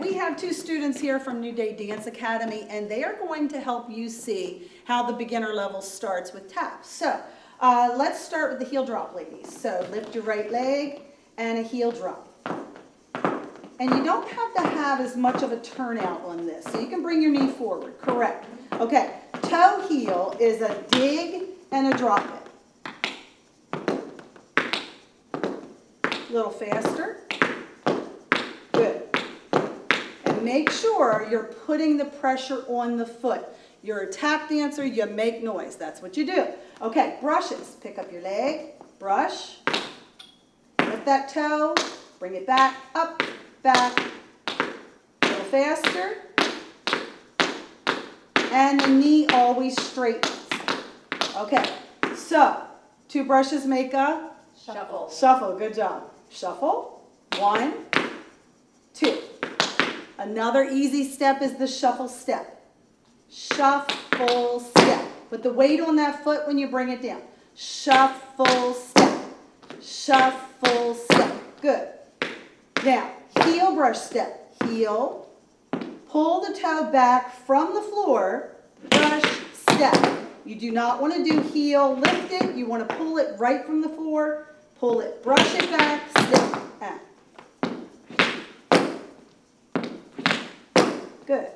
We have two students here from New Day Dance Academy, and they are going to help you see how the beginner level starts with taps. So let's start with the heel drop, ladies. So lift your right leg and a heel drop. And you don't have to have as much of a turnout on this. So you can bring your knee forward, correct. Okay, toe heel is a dig and a drop it. A little faster. Good. And make sure you're putting the pressure on the foot. You're a tap dancer, you make noise. That's what you do. Okay, brushes. Pick up your leg, brush, lift that toe, bring it back, up, back, a little faster, and the knee always straightens. Okay, so 2 brushes make a shuffle. Shuffle, good job. Shuffle, 1, 2. Another easy step is the shuffle step. Shuffle step. Put the weight on that foot when you bring it down. Shuffle step. Shuffle step. Good. Now, heel brush step. Heel. Pull the toe back from the floor. Brush step. You do not want to do heel, lift it. You want to pull it right from the floor. Pull it, brush it back, step, and. Good.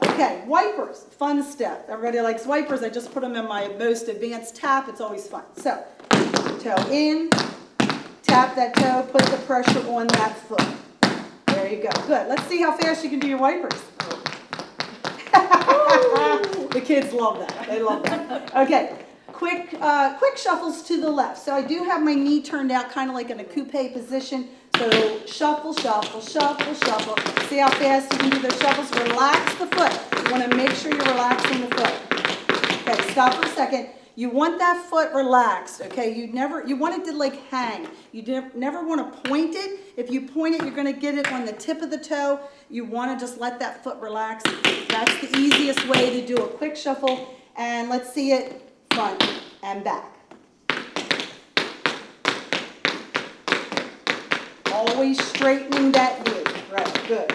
Okay, wipers, fun step. Everybody likes wipers. I just put them in my most advanced tap. It's always fun. So, toe in, tap that toe, put the pressure on that foot. There you go. Good. Let's see how fast you can do your wipers. The kids love that. They love that. Okay, quick shuffles to the left. So I do have my knee turned out kind of like in a coupe position. So shuffle, shuffle, shuffle, shuffle. See how fast you can do those shuffles? Relax the foot. You want to make sure you're relaxing the foot. Okay, stop for a second. You want that foot relaxed, okay? You want it to like hang. You never want to point it. If you point it, you're going to get it on the tip of the toe. You want to just let that foot relax. That's the easiest way to do a quick shuffle. And let's see it front and back. Always straightening that knee. Right, good.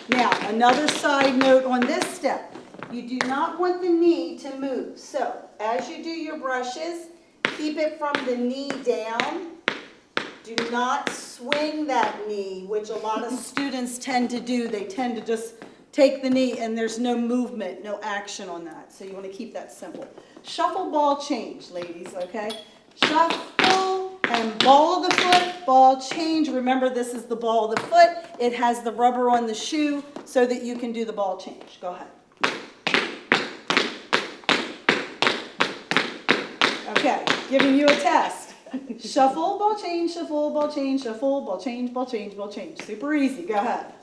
Now, another side note on this step. You do not want the knee to move. So, as you do your brushes, keep it from the knee down. Do not swing that knee, which a lot of students tend to do. They tend to just take the knee and there's no movement, no action on that. So you want to keep that simple. Shuffle, ball, change, ladies, okay? Shuffle and ball of the foot, ball, change. Remember, this is the ball of the foot. It has the rubber on the shoe so that you can do the ball change. Go ahead. Okay, giving you a test. Shuffle, ball, change, shuffle, ball, change, shuffle, ball, change, ball, change, ball, change. Super easy. Go ahead.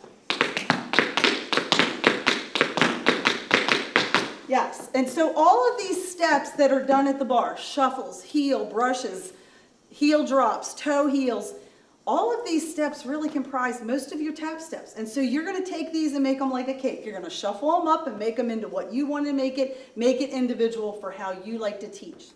Yes, and so all of these steps that are done at the bar, shuffles, heel, brushes, heel drops, toe heels, all of these steps really comprise most of your tap steps. And so you're going to take these and make them like a cake. You're going to shuffle them up and make them into what you want to make it individual for how you like to teach.